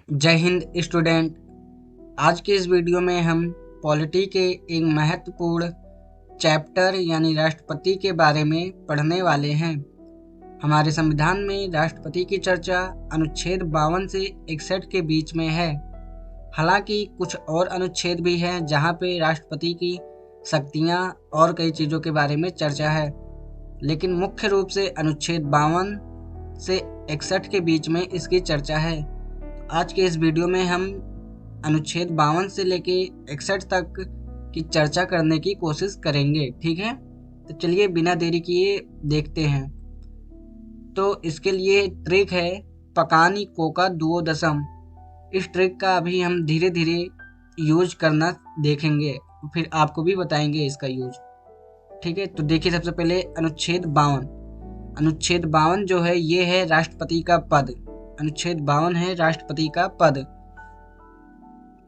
जय हिंद स्टूडेंट। आज के इस वीडियो में हम पॉलिटी के एक महत्वपूर्ण चैप्टर यानी राष्ट्रपति के बारे में पढ़ने वाले हैं। हमारे संविधान में राष्ट्रपति की चर्चा अनुच्छेद 52 से 61 के बीच में है। हालांकि कुछ और अनुच्छेद भी हैं जहां पे राष्ट्रपति की शक्तियां और कई चीज़ों के बारे में चर्चा है, लेकिन मुख्य रूप से अनुच्छेद 52 से 61 के बीच में इसकी चर्चा है। आज के इस वीडियो में हम अनुच्छेद 52 से लेके 61 तक की चर्चा करने की कोशिश करेंगे। ठीक है, तो चलिए बिना देरी किए देखते हैं। तो इसके लिए ट्रिक है पकानी कोका दुओदशम। इस ट्रिक का अभी हम धीरे धीरे यूज करना देखेंगे, फिर आपको भी बताएंगे इसका यूज। ठीक है, तो देखिए सबसे पहले अनुच्छेद 52 जो है ये है राष्ट्रपति का पद। अनुच्छेद 52 है राष्ट्रपति का पद।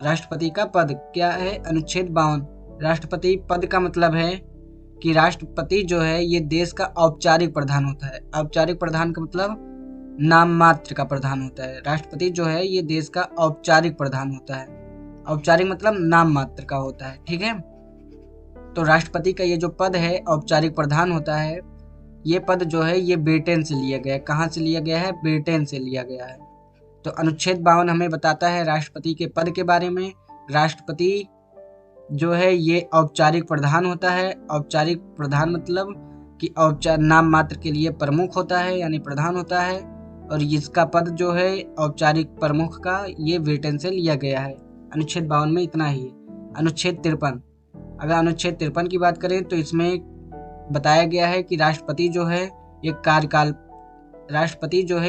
राष्ट्रपति का पद क्या है? अनुच्छेद 52 राष्ट्रपति पद का मतलब है कि राष्ट्रपति जो है ये देश का औपचारिक प्रधान होता है। औपचारिक प्रधान का मतलब नाम मात्र का प्रधान होता है। राष्ट्रपति जो है ये देश का औपचारिक प्रधान होता है। औपचारिक मतलब नाम मात्र का होता है। ठीक है, तो राष्ट्रपति का ये जो पद है औपचारिक प्रधान होता है। ये पद जो है ये ब्रिटेन से लिया गया है। कहाँ से लिया गया है? ब्रिटेन से लिया गया है। तो अनुच्छेद 52 हमें बताता है राष्ट्रपति के पद के बारे में। राष्ट्रपति जो है ये औपचारिक प्रधान होता है। औपचारिक प्रधान मतलब कि औपचारिक नाम मात्र के लिए प्रमुख होता है यानी प्रधान होता है, और इसका पद जो है औपचारिक प्रमुख का ये ब्रिटेन से लिया गया है। अनुच्छेद 52 में इतना ही है। अनुच्छेद 53, अगर अनुच्छेद 53 की बात करें तो इसमें बताया गया है कि राष्ट्रपति जो है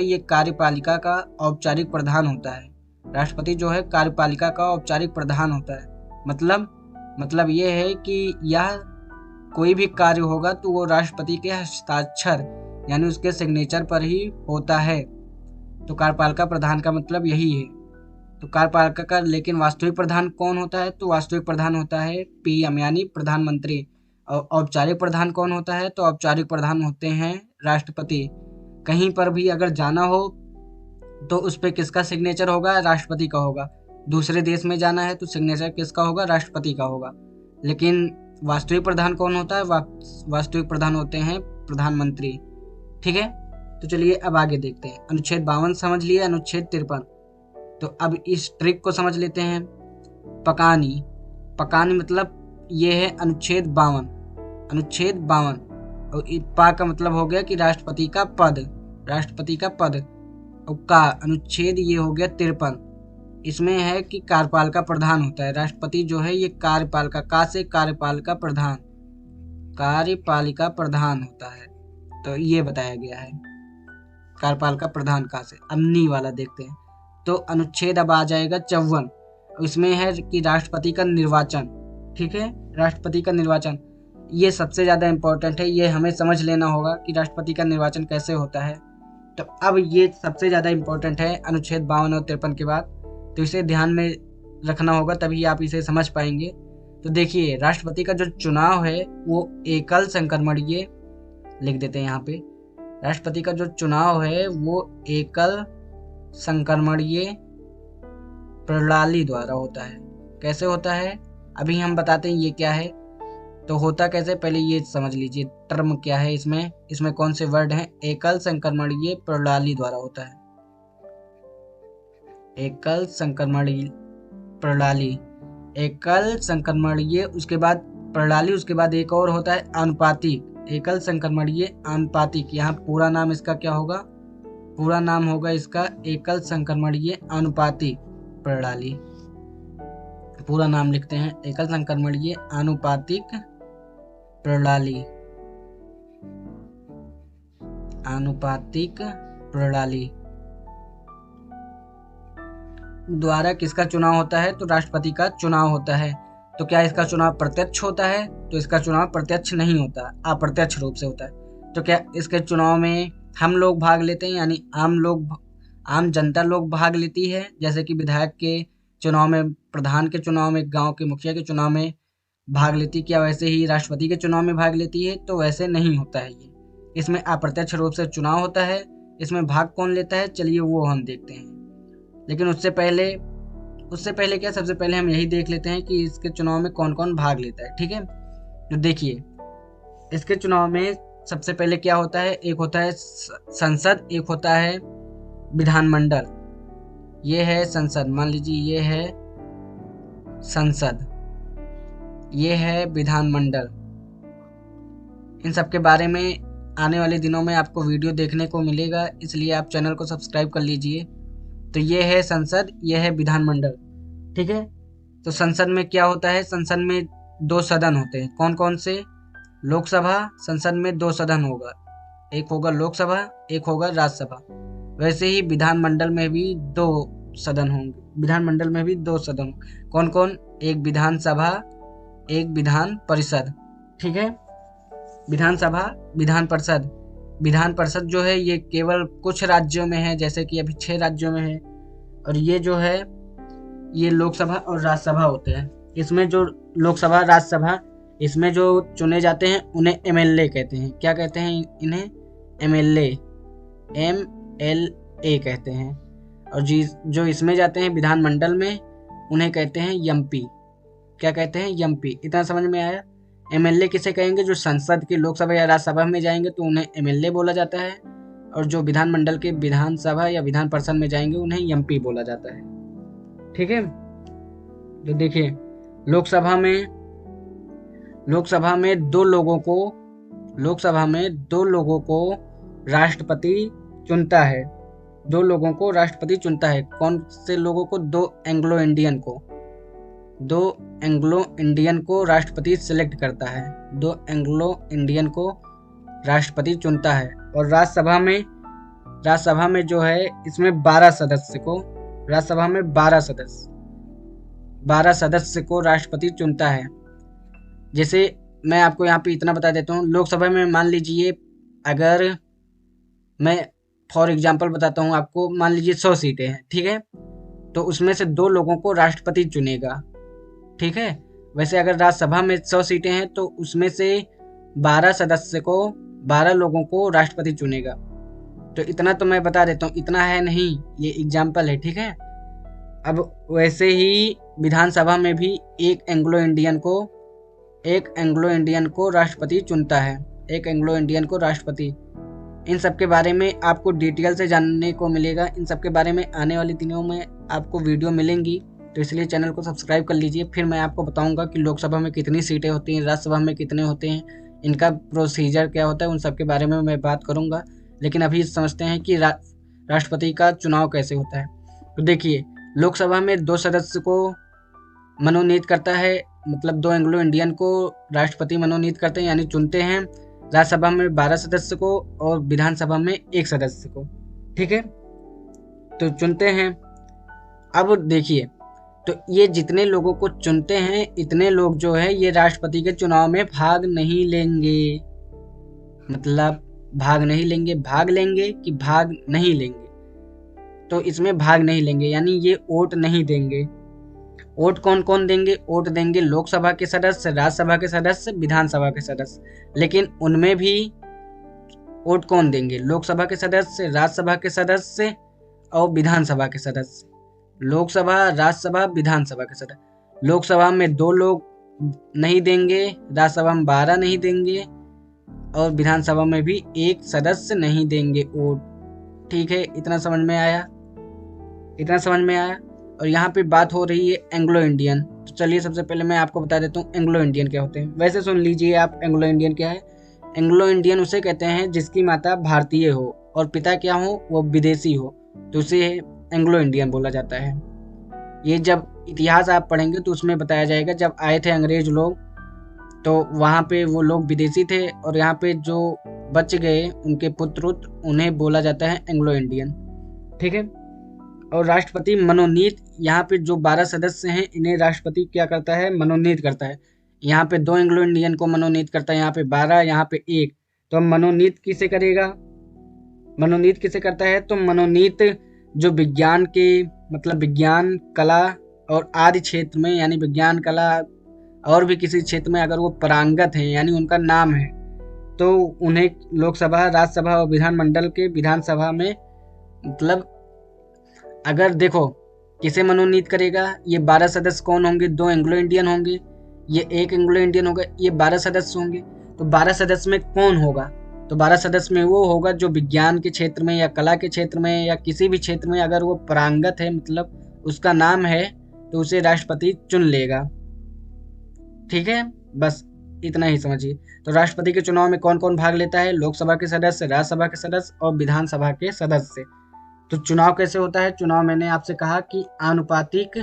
ये कार्यपालिका का औपचारिक प्रधान होता है। राष्ट्रपति जो है कार्यपालिका का औपचारिक प्रधान होता है। मतलब ये है कि यह कोई भी कार्य होगा तो वो राष्ट्रपति के हस्ताक्षर यानी उसके सिग्नेचर पर ही होता है। तो कार्यपालिका प्रधान का मतलब यही है। तो कार्यपालिका का लेकिन वास्तविक प्रधान कौन होता है? तो वास्तविक प्रधान होता है पीएम यानी प्रधानमंत्री। और औपचारिक प्रधान कौन होता है? तो औपचारिक प्रधान होते हैं राष्ट्रपति। कहीं पर भी अगर जाना हो तो उस पर किसका सिग्नेचर होगा? राष्ट्रपति का होगा। दूसरे देश में जाना है तो सिग्नेचर किसका होगा? राष्ट्रपति का होगा। लेकिन वास्तविक प्रधान कौन होता है? वास्तविक प्रधान होते हैं प्रधानमंत्री। ठीक है, तो चलिए अब आगे देखते हैं। अनुच्छेद 52 समझ लिए। अनुच्छेद 53, तो अब इस ट्रिक को समझ लेते हैं। पकानी मतलब ये है अनुच्छेद 52। अनुच्छेद 52 और पा का मतलब हो गया कि राष्ट्रपति का पद। और का अनुच्छेद ये हो गया 53। इसमें है कि कार्यपालिका प्रधान होता है। राष्ट्रपति जो है ये कार्यपालिका का से कार्यपालिका प्रधान होता है। तो ये बताया गया है कार्यपालिका प्रधान का से। अमनी वाला देखते हैं। तो अनुच्छेद अब आ जाएगा 54। इसमें है कि राष्ट्रपति का निर्वाचन। ठीक है, राष्ट्रपति का निर्वाचन ये सबसे ज़्यादा इम्पोर्टेंट है। ये हमें समझ लेना होगा कि राष्ट्रपति का निर्वाचन कैसे होता है। तो अब ये सबसे ज़्यादा इम्पोर्टेंट है अनुच्छेद 52 और 53 के बाद। तो इसे ध्यान में रखना होगा तभी आप इसे समझ पाएंगे। तो देखिए राष्ट्रपति का जो चुनाव है वो एकल संक्रमणीय, लिख देते हैं यहाँ पे। राष्ट्रपति का जो चुनाव है वो एकल संक्रमणीय प्रणाली द्वारा होता है। कैसे होता है अभी हम बताते हैं ये क्या है। तो होता कैसे पहले ये समझ लीजिए। टर्म क्या है इसमें कौन से वर्ड हैं? एकल संक्रमणीय प्रणाली द्वारा होता है। एकल संक्रमणीय प्रणाली, एकल संक्रमणीय, उसके बाद प्रणाली, उसके बाद एक और होता है अनुपातिक। एकल संक्रमणीय अनुपातिक। यहाँ पूरा नाम इसका क्या होगा? पूरा नाम होगा इसका एकल संक्रमणीय अनुपातिक प्रणाली। पूरा नाम लिखते हैं एकल संक्रमणीय अनुपातिक प्रणाली। अनुपातिक प्रणाली द्वारा किसका चुनाव होता है? तो राष्ट्रपति का चुनाव होता है। तो क्या इसका चुनाव प्रत्यक्ष होता है? तो इसका चुनाव प्रत्यक्ष नहीं होता, अप्रत्यक्ष रूप से होता है। तो क्या इसके चुनाव में हम लोग भाग लेते हैं यानी आम जनता लोग भाग लेती है? जैसे कि विधायक के चुनाव में, प्रधान के चुनाव में, गांव के मुखिया के चुनाव में भाग लेती, क्या वैसे ही राष्ट्रपति के चुनाव में भाग लेती है? तो वैसे नहीं होता है ये। इसमें अप्रत्यक्ष रूप से चुनाव होता है। इसमें भाग कौन लेता है? चलिए वो हम देखते हैं। लेकिन उससे पहले क्या, सबसे पहले हम यही देख लेते हैं कि इसके चुनाव में कौन कौन भाग लेता है। ठीक है, तो देखिए इसके चुनाव में सबसे पहले क्या होता है, एक होता है संसद, एक होता है विधानमंडल। ये है संसद, मान लीजिए ये है संसद, ये है विधानमंडल। इन सब के बारे में आने वाले दिनों में आपको वीडियो देखने को मिलेगा, इसलिए आप चैनल को सब्सक्राइब कर लीजिए। तो ये है संसद, ये है विधानमंडल। ठीक है, तो संसद में क्या होता है, संसद में 2 सदन होते हैं। कौन कौन से, लोकसभा, संसद में 2 सदन होगा, एक होगा लोकसभा, एक होगा राज्यसभा। वैसे ही विधानमंडल में भी 2 सदन होंगे, विधानमंडल में भी 2 सदन। कौन कौन, एक विधानसभा, एक विधान परिषद। ठीक है, विधानसभा, विधान परिषद। विधान परिषद जो है ये केवल कुछ राज्यों में है, जैसे कि अभी 6 राज्यों में है। और ये जो है ये लोकसभा और राज्यसभा होते हैं। इसमें जो लोकसभा, राज्यसभा, इसमें जो चुने जाते हैं उन्हें एमएलए कहते हैं। क्या कहते हैं इन्हें, एमएलए, एमएलए कहते हैं। और जो इसमें जाते हैं विधानमंडल में, उन्हें कहते हैं एमपी। क्या कहते हैं, एमपी। इतना समझ में आया। एमएलए किसे कहेंगे, जो संसद के लोकसभा या राज्यसभा में जाएंगे तो उन्हें एमएलए बोला जाता है, और जो विधानमंडल के विधानसभा या विधान परिषद में जाएंगे उन्हें एमपी बोला जाता है। ठीक है, तो देखिए लोकसभा में 2 लोगों को राष्ट्रपति चुनता है। 2 लोगों को राष्ट्रपति चुनता है। कौन से लोगों को, 2 एंग्लो इंडियन को राष्ट्रपति सिलेक्ट करता है। 2 एंग्लो इंडियन को राष्ट्रपति चुनता है। और राज्यसभा में जो है इसमें 12 सदस्य को, राज्यसभा में 12 सदस्य को राष्ट्रपति चुनता है। जैसे मैं आपको यहाँ पे इतना बता देता हूँ, लोकसभा में मान लीजिए, अगर मैं फॉर एग्जांपल बताता हूँ आपको, मान लीजिए 100 सीटें हैं। ठीक है, तो उसमें से 2 लोगों को राष्ट्रपति चुनेगा। ठीक है, वैसे अगर राज्यसभा में 100 सीटें हैं तो उसमें से 12 लोगों को राष्ट्रपति चुनेगा। तो इतना तो मैं बता देता हूँ, इतना है नहीं, ये एग्जाम्पल है। ठीक है, अब वैसे ही विधानसभा में भी एक एंग्लो इंडियन को राष्ट्रपति चुनता है, एक एंग्लो इंडियन को राष्ट्रपति। इन सब के बारे में आपको डिटेल से जानने को मिलेगा। इन सब के बारे में आने वाले दिनों में आपको वीडियो मिलेंगी, तो इसलिए चैनल को सब्सक्राइब कर लीजिए। फिर मैं आपको बताऊंगा कि लोकसभा में कितनी सीटें होती हैं, राज्यसभा में कितने होते हैं, इनका प्रोसीजर क्या होता है, उन सब के बारे में मैं बात करूंगा। लेकिन अभी समझते हैं कि राष्ट्रपति का चुनाव कैसे होता है। तो देखिए, लोकसभा में 2 सदस्य को मनोनीत करता है, मतलब 2 एंग्लो इंडियन को राष्ट्रपति मनोनीत करते हैं, यानी चुनते हैं। राज्यसभा में 12 सदस्य को और विधानसभा में 1 सदस्य को। ठीक है, तो चुनते हैं। अब देखिए, तो ये जितने लोगों को चुनते हैं, इतने लोग जो है ये राष्ट्रपति के चुनाव में भाग नहीं लेंगे। मतलब भाग नहीं लेंगे, भाग लेंगे कि भाग नहीं लेंगे, तो इसमें भाग नहीं लेंगे, यानी ये वोट नहीं देंगे। वोट कौन कौन देंगे, वोट देंगे लोकसभा के सदस्य, राज्यसभा के सदस्य, विधानसभा के सदस्य। लेकिन उनमें भी वोट कौन देंगे, लोकसभा के सदस्य, राज्यसभा के सदस्य और विधानसभा के सदस्य। लोकसभा, राज्यसभा, विधानसभा के सदस्य। लोकसभा में 2 लोग नहीं देंगे, राज्यसभा में 12 नहीं देंगे और विधानसभा में भी 1 सदस्य नहीं देंगे वोट। ठीक है, इतना समझ में आया। और यहाँ पे बात हो रही है एंग्लो इंडियन। तो चलिए सबसे पहले मैं आपको बता देता हूँ एंग्लो इंडियन क्या होते हैं। वैसे सुन लीजिए आप, एंग्लो इंडियन क्या है। एंग्लो इंडियन उसे कहते हैं जिसकी माता भारतीय हो और पिता क्या हो, वो विदेशी हो, तो उसे एंग्लो इंडियन बोला जाता है। ये जब इतिहास आप पढ़ेंगे तो उसमें बताया जाएगा, जब आए थे अंग्रेज लोग तो वहाँ पे वो लोग विदेशी थे और यहाँ पे जो बच गए उनके पुत्र, उन्हें बोला जाता है एंग्लो इंडियन। ठीक है, और राष्ट्रपति मनोनीत, यहाँ पे जो 12 सदस्य हैं इन्हें राष्ट्रपति क्या करता है, मनोनीत करता है। यहाँ पे 2 एंग्लो इंडियन को मनोनीत करता है, यहाँ पे 12, यहाँ पे 1। तो अब मनोनीत किसे करेगा, मनोनीत किसे करता है, तो मनोनीत जो विज्ञान के, मतलब विज्ञान, कला और आदि क्षेत्र में, यानी विज्ञान, कला और भी किसी क्षेत्र में अगर वो पारंगत हैं, यानी उनका नाम है, तो उन्हें लोकसभा, राज्यसभा और विधानमंडल के विधानसभा में, मतलब अगर देखो किसे मनोनीत करेगा? ये 12 सदस्य कौन होंगे? 2 एंग्लो इंडियन होंगे, ये 1 एंग्लो इंडियन होगा, ये 12 सदस्य होंगे। तो 12 सदस्य में कौन होगा? तो 12 सदस्य में वो होगा जो विज्ञान के क्षेत्र में या कला के क्षेत्र में या किसी भी क्षेत्र में अगर वो पारंगत है, मतलब उसका नाम है, तो उसे राष्ट्रपति चुन लेगा। ठीक है, बस इतना ही समझिए। तो राष्ट्रपति के चुनाव में कौन कौन भाग लेता है? लोकसभा के सदस्य, राज्यसभा के सदस्य और विधानसभा के सदस्य। तो चुनाव कैसे होता है? चुनाव मैंने आपसे कहा कि आनुपातिक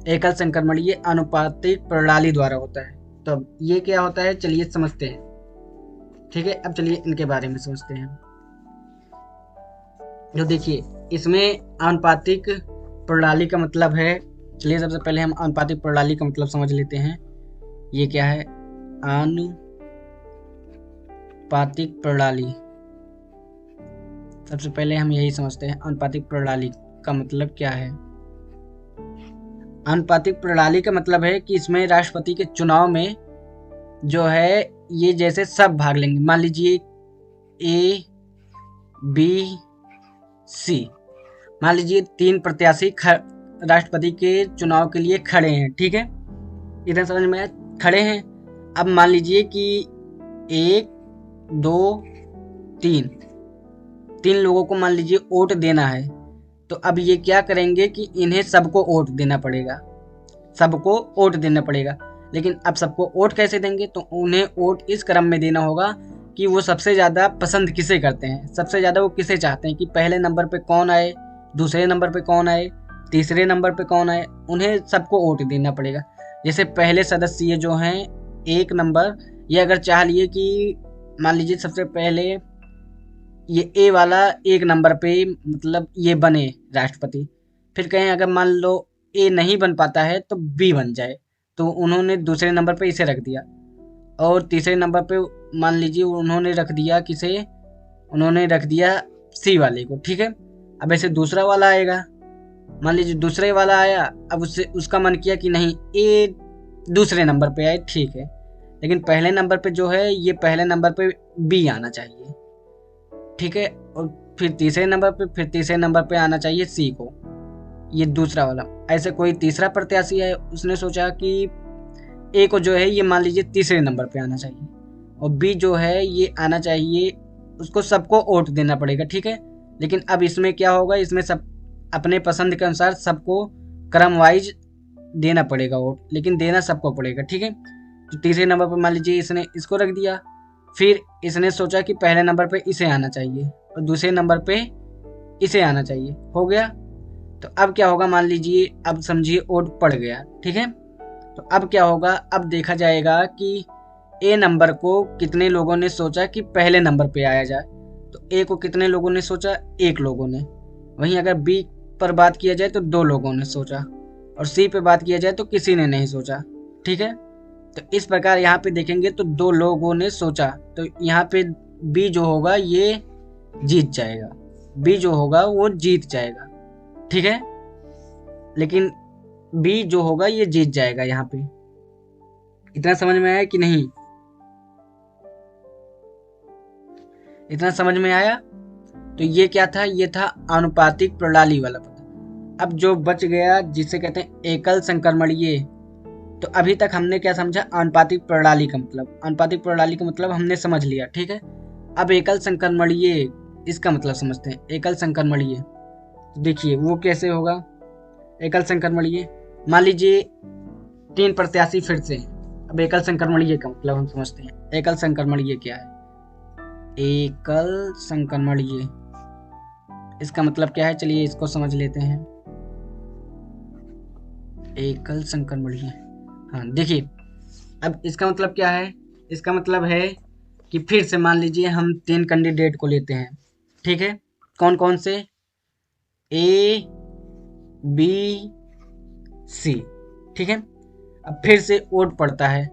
एकल संक्रमणीय आनुपातिक प्रणाली द्वारा होता है। तो ये क्या होता है, चलिए समझते हैं। ठीक है, अब चलिए इनके बारे में समझते हैं। जो देखिए, इसमें आनुपातिक प्रणाली का मतलब है, चलिए सबसे पहले हम आनुपातिक प्रणाली का मतलब समझ लेते हैं। ये क्या है? आनुपातिक प्रणाली। सबसे पहले हम यही समझते हैं, आनुपातिक प्रणाली का मतलब क्या है। आनुपातिक प्रणाली का मतलब है कि इसमें राष्ट्रपति के चुनाव में जो है ये जैसे सब भाग लेंगे। मान लीजिए A, B, C, मान लीजिए 3 प्रत्याशी राष्ट्रपति के चुनाव के लिए खड़े हैं। ठीक है, इधर समझ में खड़े हैं। अब मान लीजिए कि 1, 2, 3 लोगों को मान लीजिए वोट देना है। तो अब ये क्या करेंगे कि इन्हें सबको वोट देना पड़ेगा, सबको वोट देना पड़ेगा। लेकिन अब सबको वोट कैसे देंगे? तो उन्हें वोट इस क्रम में देना होगा कि वो सबसे ज़्यादा पसंद किसे करते हैं, सबसे ज़्यादा वो किसे चाहते हैं कि पहले नंबर पे कौन आए, दूसरे नंबर पे कौन आए, तीसरे नंबर पे कौन आए, उन्हें सबको वोट देना पड़ेगा। जैसे पहले सदस्य जो हैं 1 नंबर, ये अगर चाह लिए कि मान लीजिए सबसे पहले ये A वाला 1 नंबर पे मतलब ये बने राष्ट्रपति, फिर कहें अगर मान लो A नहीं बन पाता है तो B बन जाए, तो उन्होंने दूसरे नंबर पे इसे रख दिया। और तीसरे नंबर पे मान लीजिए उन्होंने रख दिया किसे? उन्होंने रख दिया C वाले को। ठीक है, अब ऐसे दूसरा वाला आएगा, मान लीजिए दूसरे वाला आया, अब उसका मन किया कि नहीं A दूसरे नंबर पे आए, ठीक है, लेकिन पहले नंबर पे जो है ये पहले नंबर पे B आना चाहिए। ठीक है, और फिर तीसरे नंबर पे आना चाहिए C को, ये दूसरा वाला। ऐसे कोई तीसरा प्रत्याशी है, उसने सोचा कि A को जो है ये मान लीजिए तीसरे नंबर पे आना चाहिए, और B जो है ये आना चाहिए, उसको सबको वोट देना पड़ेगा। ठीक है, लेकिन अब इसमें क्या होगा, इसमें सब अपने पसंद के अनुसार सबको क्रम वाइज देना पड़ेगा वोट, लेकिन देना सबको पड़ेगा। ठीक है, तो तीसरे नंबर पर मान लीजिए इसने इसको रख दिया, फिर इसने सोचा कि पहले नंबर पे इसे आना चाहिए और दूसरे नंबर पे इसे आना चाहिए, हो गया। तो अब क्या होगा, मान लीजिए अब समझिए वोट पड़ गया। ठीक है, तो अब क्या होगा, अब देखा जाएगा कि A नंबर को कितने लोगों ने सोचा कि पहले नंबर पे आया जाए। तो A को कितने लोगों ने सोचा? 1 लोगों ने। वहीं अगर B पर बात किया जाए तो 2 लोगों ने सोचा, और C पे बात किया जाए तो किसी ने नहीं सोचा। ठीक है, तो इस प्रकार यहाँ पे देखेंगे तो 2 लोगों ने सोचा, तो यहाँ पे B जो होगा ये जीत जाएगा, B जो होगा वो जीत जाएगा। ठीक है, लेकिन B जो होगा ये जीत जाएगा। यहाँ पे इतना समझ में आया कि नहीं? इतना समझ में आया? तो ये क्या था, ये था आनुपातिक प्रणाली वाला पता। अब जो बच गया जिसे कहते हैं एकल संक्रमणीय, तो अभी तक हमने क्या समझा? आनुपातिक प्रणाली का मतलब, आनुपातिक प्रणाली का मतलब हमने समझ लिया। ठीक है, अब एकल संक्रमणीय, इसका मतलब समझते हैं। एकल संक्रमणीय देखिए वो कैसे होगा। एकल संक्रमणीय, मान लीजिए 3 प्रत्याशी फिर से। अब एकल संक्रमणीय का मतलब हम समझते हैं। एकल संक्रमणीय क्या है? एकल संक्रमणीय, इसका मतलब क्या है, चलिए इसको समझ लेते हैं। एकल संक्रमणीय, हाँ देखिए, अब इसका मतलब क्या है? इसका मतलब है कि फिर से मान लीजिए हम 3 कैंडिडेट को लेते हैं। ठीक है, कौन कौन से? A, B, C। ठीक है, अब फिर से वोट पड़ता है,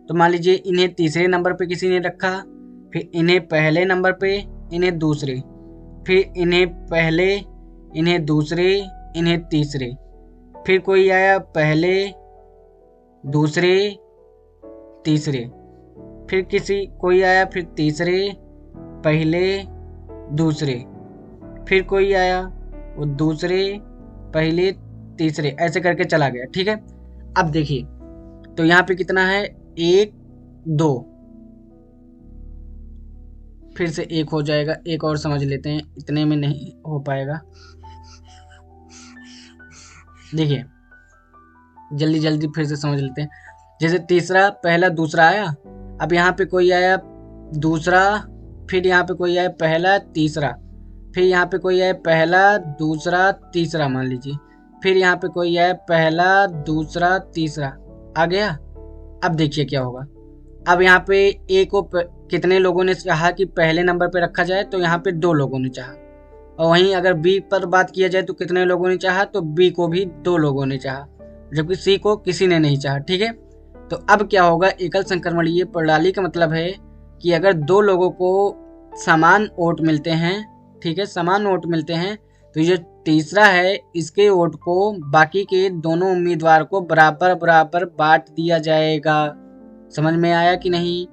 तो मान लीजिए इन्हें तीसरे नंबर पे किसी ने रखा, फिर इन्हें पहले नंबर पे, इन्हें दूसरे, फिर इन्हें पहले, इन्हें दूसरे, इन्हें तीसरे, फिर कोई आया पहले, दूसरे, तीसरे, फिर कोई आया फिर तीसरे, पहले, दूसरे, फिर कोई आया वो दूसरे, पहले, तीसरे, ऐसे करके चला गया। ठीक है, अब देखिए तो यहाँ पे कितना है, 1 2, फिर से 1 हो जाएगा। एक और समझ लेते हैं, इतने में नहीं हो पाएगा। देखिए जल्दी जल्दी फिर से समझ लेते हैं। जैसे तीसरा, पहला, दूसरा आया, अब यहाँ पे कोई आया दूसरा, फिर यहाँ पे कोई आया पहला, तीसरा, फिर यहाँ पे कोई आया पहला, दूसरा, तीसरा मान लीजिए, फिर यहाँ पे कोई आया पहला, दूसरा, तीसरा, आ गया। अब देखिए क्या होगा। अब यहाँ पे ए को कितने लोगों ने चाहा कि पहले नंबर पे रखा जाए, तो यहाँ पे 2 लोगों ने चाहा। और वहीं अगर बी पर बात किया जाए तो कितने लोगों ने चाहा, तो बी को भी 2 लोगों ने चाहा, जबकि सी को किसी ने नहीं चाहा। ठीक है, तो अब क्या होगा, एकल संक्रमणीय प्रणाली का मतलब है कि अगर 2 लोगों को समान वोट मिलते हैं, ठीक है, समान वोट मिलते हैं, तो ये तीसरा है, इसके वोट को बाकी के दोनों उम्मीदवार को बराबर बराबर बांट दिया जाएगा। समझ में आया कि नहीं?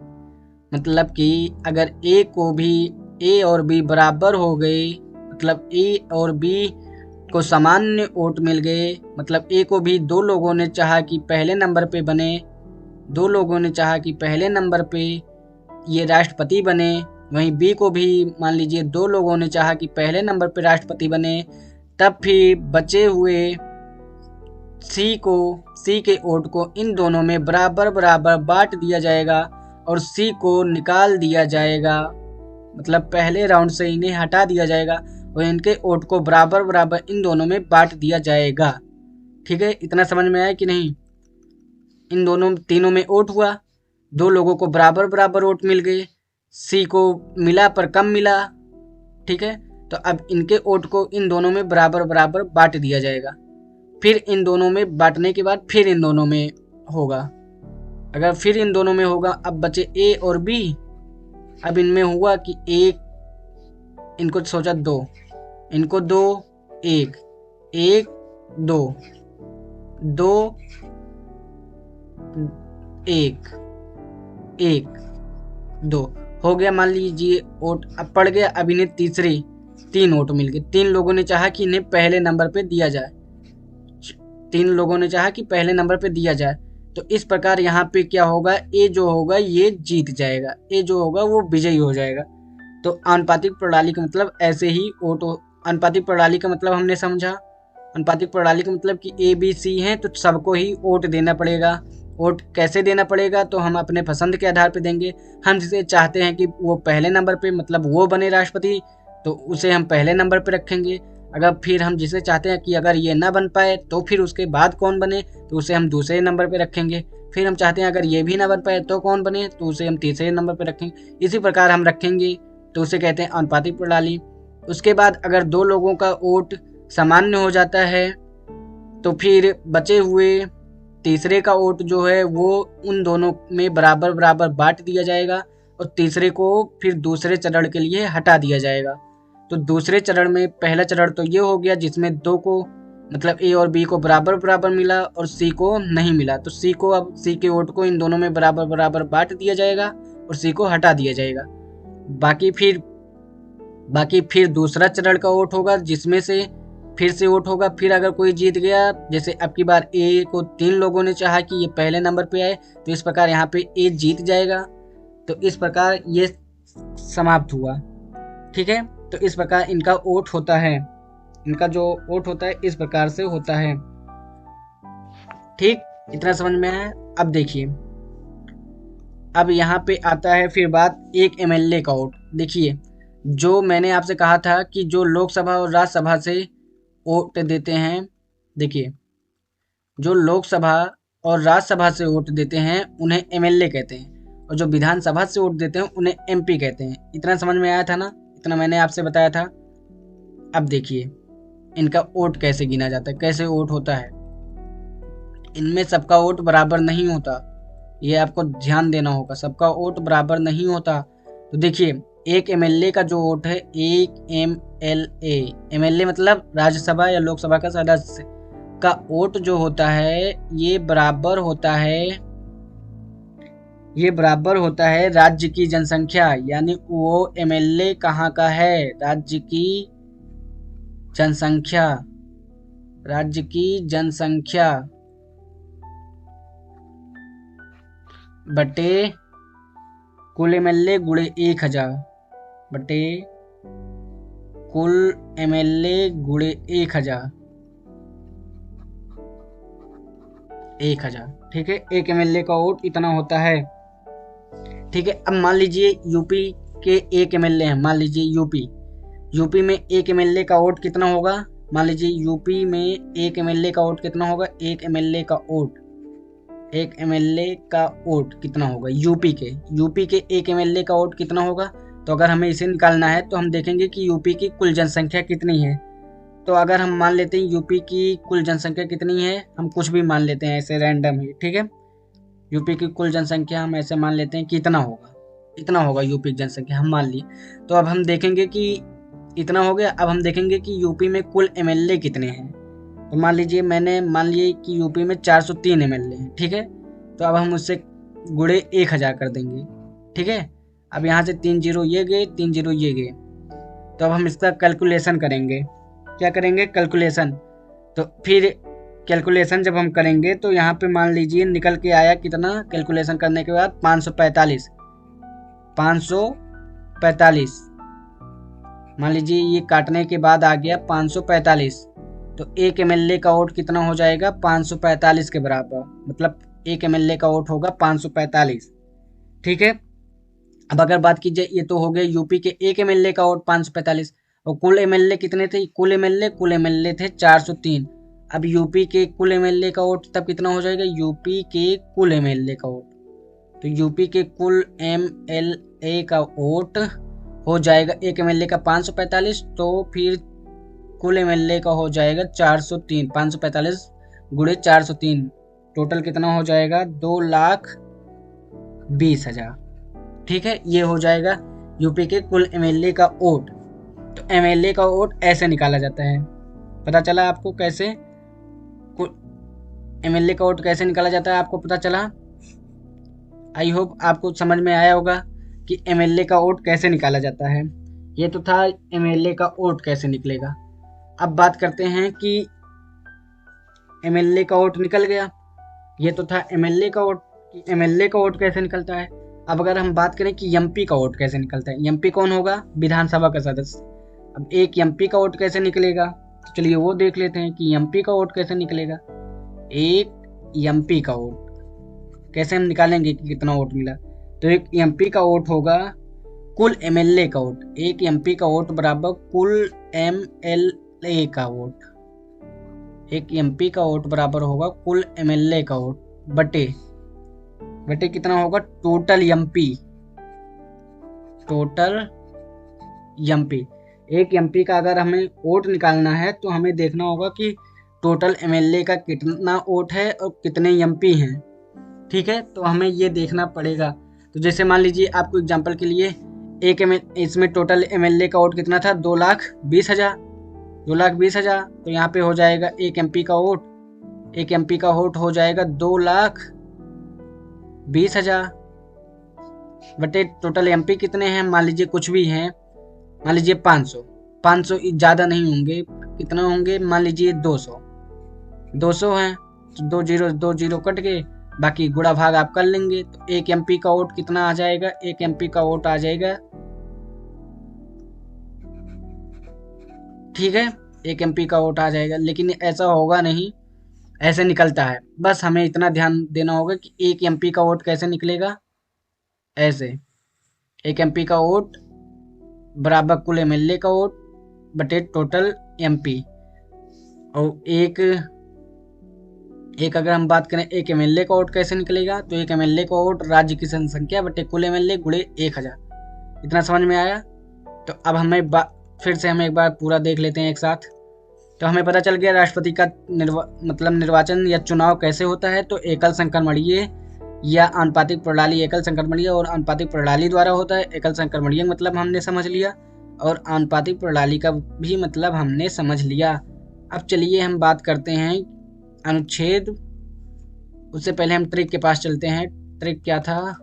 मतलब कि अगर ए को भी, ए और बी बराबर हो गए, मतलब ए और बी को सामान्य वोट मिल गए, मतलब ए को भी 2 लोगों ने चाहा कि पहले नंबर पे बने, 2 लोगों ने चाहा कि पहले नंबर पे ये राष्ट्रपति बने, वहीं बी को भी मान लीजिए 2 लोगों ने चाहा कि पहले नंबर पे राष्ट्रपति बने, तब फिर बचे हुए सी के वोट को इन दोनों में बराबर बराबर बांट दिया जाएगा और सी को निकाल दिया जाएगा। मतलब पहले राउंड से इन्हें हटा दिया जाएगा और इनके वोट को बराबर बराबर इन दोनों में बांट दिया जाएगा। ठीक है, इतना समझ में आया कि नहीं? इन दोनों तीनों में वोट हुआ, 2 लोगों को बराबर बराबर वोट मिल गए, सी को मिला पर कम मिला। ठीक है, तो अब इनके वोट को इन दोनों में बराबर बराबर बांट दिया जाएगा। फिर इन दोनों में बांटने के बाद फिर इन दोनों में होगा। अगर फिर इन दोनों में होगा, अब बचे ए और बी। अब इनमें हुआ कि एक, इनको सोचा 2, इनको 2 1 1 2 2 1 1 2 हो गया। मान लीजिए वोट अब पड़ गया। अब इन्हें तीसरे 3 वोट मिल गए। 3 लोगों ने चाहा कि इन्हें पहले नंबर पे दिया जाए, 3 लोगों ने चाहा कि पहले नंबर पे दिया जाए। तो इस प्रकार यहाँ पे क्या होगा, ए जो होगा ये जीत जाएगा, ए जो होगा वो विजयी हो जाएगा। तो आनुपातिक प्रणाली का मतलब ऐसे ही वोट, आनुपातिक प्रणाली का मतलब हमने समझा। आनुपातिक प्रणाली का मतलब कि ए बी सी हैं तो सबको ही वोट देना पड़ेगा। वोट कैसे देना पड़ेगा, तो हम अपने पसंद के आधार पर देंगे। हम जिसे चाहते हैं कि वो पहले नंबर पे, मतलब वो बने राष्ट्रपति, तो उसे हम पहले नंबर पे रखेंगे। अगर फिर हम जिसे चाहते हैं कि अगर ये ना बन पाए तो फिर उसके बाद कौन बने, तो उसे हम दूसरे नंबर पे रखेंगे। फिर हम चाहते हैं अगर ये भी ना बन पाए तो कौन बने, तो उसे हम तीसरे नंबर पे रखेंगे। इसी प्रकार हम रखेंगे, तो उसे कहते हैं आनुपातिक प्रणाली। उसके बाद अगर 2 लोगों का वोट सामान्य हो जाता है तो फिर बचे हुए तीसरे का वोट जो है वो उन दोनों में बराबर बराबर बांट दिया जाएगा और तीसरे को फिर दूसरे चरण के लिए हटा दिया जाएगा। तो दूसरे चरण में, पहला चरण तो ये हो गया जिसमें 2 को, मतलब ए और बी को बराबर बराबर मिला और सी को नहीं मिला, तो सी को, अब सी के वोट को इन दोनों में बराबर बराबर बांट दिया जाएगा और सी को हटा दिया जाएगा। बाकी फिर दूसरा चरण का वोट होगा जिसमें से फिर से वोट होगा। फिर अगर कोई जीत गया, जैसे अब की बार ए को 3 लोगों ने चाहा कि ये पहले नंबर पे आए, तो इस प्रकार यहाँ पे ए जीत जाएगा। तो इस प्रकार ये समाप्त हुआ। ठीक है, तो इस प्रकार इनका वोट होता है, इनका जो वोट होता है इस प्रकार से होता है। ठीक, इतना समझ में आया? अब देखिए, अब यहाँ पे आता है फिर बात एक एमएलए का वोट। देखिए, जो मैंने आपसे कहा था कि जो लोकसभा और राज्यसभा से वोट देते हैं, देखिए जो लोकसभा और राज्यसभा से वोट देते हैं उन्हें एमएलए कहते हैं, और जो विधानसभा से वोट देते हैं उन्हें एमपी कहते हैं। इतना समझ में आया था ना? इतना मैंने आपसे बताया था। अब देखिए इनका वोट कैसे गिना जाता है, कैसे वोट होता है। इनमें सबका वोट बराबर नहीं होता, ये आपको ध्यान देना होगा, सबका वोट बराबर नहीं होता। तो देखिए, एक एमएलए का जो वोट है, एक एमएलए, एमएलए मतलब राज्यसभा या लोकसभा का सदस्य का वोट जो होता है ये बराबर होता है राज्य की जनसंख्या, यानी वो एमएलए कहाँ का है, राज्य की जनसंख्या, राज्य की जनसंख्या बटे कुल एमएलए गुणे 1000 बटे कुल एमएलए गुणे 1000। ठीक है, एक एमएलए का वोट इतना होता है। ठीक है, अब मान लीजिए यूपी के एक एमएलए हैं। मान लीजिए यूपी में एक एमएलए का वोट कितना होगा। मान लीजिए यूपी में एक एमएलए का वोट कितना होगा। एक एमएलए का वोट कितना होगा यूपी के एक एमएलए का वोट कितना होगा। तो अगर हमें इसे निकालना है तो हम देखेंगे कि यूपी की कुल जनसंख्या कितनी है। तो अगर हम मान लेते हैं यूपी की कुल जनसंख्या कितनी है, हम कुछ भी मान लेते हैं ऐसे रैंडम ही। ठीक है, यूपी की कुल जनसंख्या हम ऐसे मान लेते हैं कि इतना होगा यूपी की जनसंख्या हम मान ली। तो अब हम देखेंगे कि इतना हो गया। अब हम देखेंगे कि यूपी में कुल एमएलए कितने हैं। तो मान लिए कि यूपी में 403 एमएलए हैं। ठीक है, तो अब हम उससे गुणे 1000 कर देंगे। ठीक है, अब यहाँ से 3 जीरो ये गए, 3 जीरो ये गए। तो अब हम इसका कैलकुलेशन करेंगे। क्या करेंगे? कैलकुलेशन। तो फिर कैलकुलेशन जब हम करेंगे तो यहाँ पे मान लीजिए निकल के आया कितना। कैलकुलेशन करने के बाद 545 मान लीजिए ये काटने के बाद आ गया 545। तो एक एमएलए का वोट कितना हो जाएगा? 545 के बराबर, मतलब एक एमएलए का वोट होगा 545। ठीक है, अब अगर बात की जाए, ये तो हो गया यूपी के एक एमएलए का वोट 545। और कुल एमएलए कितने थे? कुल एमएलए थे 403। अब यूपी के कुल एमएलए का वोट तब कितना हो जाएगा? यूपी के कुल एमएलए का वोट, तो यूपी के कुल एमएलए का वोट हो जाएगा एक एमएलए का 545। तो फिर कुल एमएलए का हो जाएगा 403। 545 गुणे 403 टोटल कितना हो जाएगा? 2,20,000। ठीक है, ये हो जाएगा यूपी के कुल एमएलए का वोट। तो एमएलए का वोट ऐसे निकाला जाता है। पता चला आपको कैसे एमएलए का वोट कैसे निकाला जाता है? आपको पता चला? आई होप आपको समझ में आया होगा कि एमएलए का वोट कैसे निकाला जाता है। ये तो था एमएलए का वोट कैसे निकलेगा। अब बात करते हैं कि एमएलए का वोट निकल गया। ये तो था एमएलए का वोट, एमएलए का वोट कैसे निकलता है। अब अगर हम बात करें कि एमपी का वोट कैसे निकलता है। एमपी कौन होगा? विधानसभा का सदस्य। अब एक एमपी का वोट कैसे निकलेगा, तो चलिए वो देख लेते हैं कि एमपी का वोट कैसे निकलेगा। एक एमपी का वोट कैसे हम निकालेंगे कि कितना वोट मिला। तो एक एमपी का वोट होगा कुल एमएलए का वोट। एक एमपी का वोट बराबर कुल एमएलए का वोट। एक एमपी का वोट बराबर होगा कुल एमएलए का वोट बटे कितना होगा? Total MP. एक एमपी का अगर हमें वोट निकालना है तो हमें देखना होगा कि टोटल एमएलए का कितना वोट है और कितने एमपी हैं। ठीक है, तो हमें ये देखना पड़ेगा। तो जैसे मान लीजिए आपको एग्जांपल के लिए इसमें टोटल एमएलए का वोट कितना था? 2,20,000। तो यहाँ पे हो जाएगा एक एमपी का वोट हो जाएगा 2,20,000 बटे टोटल एमपी कितने हैं। मान लीजिए कुछ भी हैं, मान लीजिए 500 ज़्यादा नहीं होंगे। कितना होंगे? मान लीजिए 200 हैं। तो 2 जीरो कट गए, बाकी गुणा भाग आप कर लेंगे। तो एक एमपी का वोट कितना आ जाएगा? एक एमपी का वोट आ जाएगा, ठीक है, एक एमपी का वोट आ जाएगा। लेकिन ऐसा होगा नहीं, ऐसे निकलता है। बस हमें इतना ध्यान देना होगा कि एक एमपी का वोट कैसे निकलेगा। ऐसे एक एमपी का वोट बराबर कुल एमएलए का वोट बटे टोटल एमपी। और एक अगर हम बात करें एक एमएलए का वोट कैसे निकलेगा, तो एक एमएलए का वोट राज्य की जनसंख्या बटे कुल एमएलए गुणे 1000। इतना समझ में आया? तो अब हमें फिर से हमें एक बार पूरा देख लेते हैं एक साथ। तो हमें पता चल गया राष्ट्रपति का निर्वाचन या चुनाव कैसे होता है। तो एकल संक्रमणीय या आनुपातिक प्रणाली, एकल संक्रमणीय और आनुपातिक प्रणाली द्वारा होता है। एकल संक्रमणीय मतलब हमने समझ लिया और आनुपातिक प्रणाली का भी मतलब हमने समझ लिया। अब चलिए हम बात करते हैं अनुच्छेद। उससे पहले हम ट्रिक के पास चलते हैं। ट्रिक क्या था?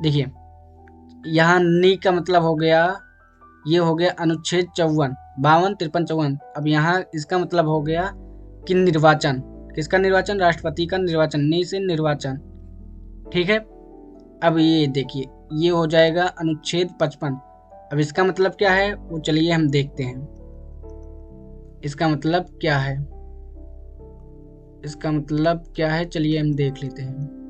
देखिए, यहाँ नी का मतलब हो गया ये हो गया अनुच्छेद 54, 52, 53, 54। अब यहाँ इसका मतलब हो गया कि निर्वाचन, किसका निर्वाचन? राष्ट्रपति का निर्वाचन, नहीं से निर्वाचन। ठीक है। अब ये देखिए, ये हो जाएगा अनुच्छेद 55। अब इसका मतलब क्या है वो चलिए हम देखते हैं। इसका मतलब क्या है, इसका मतलब क्या है, चलिए हम देख लेते हैं।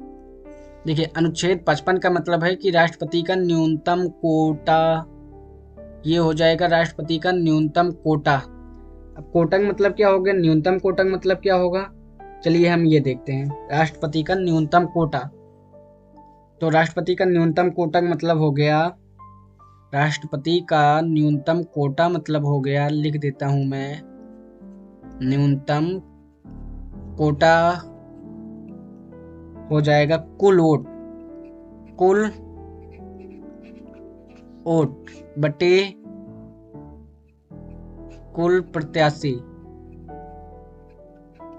देखिए, अनुच्छेद 55 का मतलब है कि राष्ट्रपति का न्यूनतम कोटा, ये हो जाएगा राष्ट्रपति का न्यूनतम कोटा। अब कोटा का मतलब क्या हो गया, न्यूनतम कोटा का मतलब क्या होगा, चलिए हम ये देखते हैं। राष्ट्रपति का न्यूनतम कोटा, तो राष्ट्रपति का न्यूनतम कोटा का मतलब हो गया, राष्ट्रपति का न्यूनतम कोटा मतलब हो गया, लिख देता हूं मैं, न्यूनतम कोटा हो जाएगा कुल वोट, कुल वोट बटे कुल प्रत्याशी,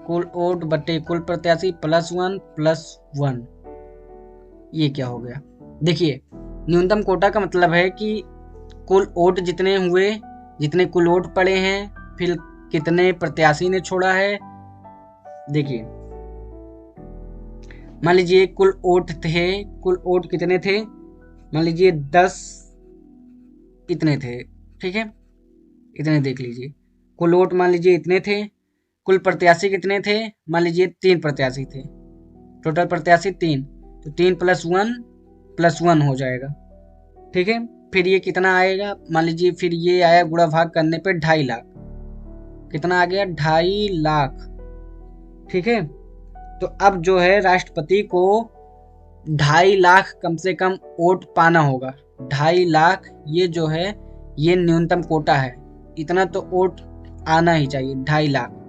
कुल वोट बटे कुल प्रत्याशी +1 ये क्या हो गया। देखिए, न्यूनतम कोटा का मतलब है कि कुल वोट जितने हुए, जितने कुल वोट पड़े हैं, फिर कितने प्रत्याशी ने छोड़ा है। देखिए, मान लीजिए कुल वोट थे, कुल वोट कितने थे, मान लीजिए 10 इतने थे। ठीक है, इतने देख लीजिए, कुल वोट मान लीजिए इतने थे। कुल प्रत्याशी कितने थे, मान लीजिए 3 प्रत्याशी थे, टोटल प्रत्याशी 3, तो 3 + 1 हो जाएगा। ठीक है, फिर ये कितना आएगा, मान लीजिए फिर ये आया गुणा भाग करने पे 2.5 लाख, कितना आ गया, 2.5 लाख। ठीक है, तो अब जो है राष्ट्रपति को 2.5 लाख कम से कम वोट पाना होगा। 2.5 लाख ये जो है ये न्यूनतम कोटा है, इतना तो वोट आना ही चाहिए, 2.5 लाख।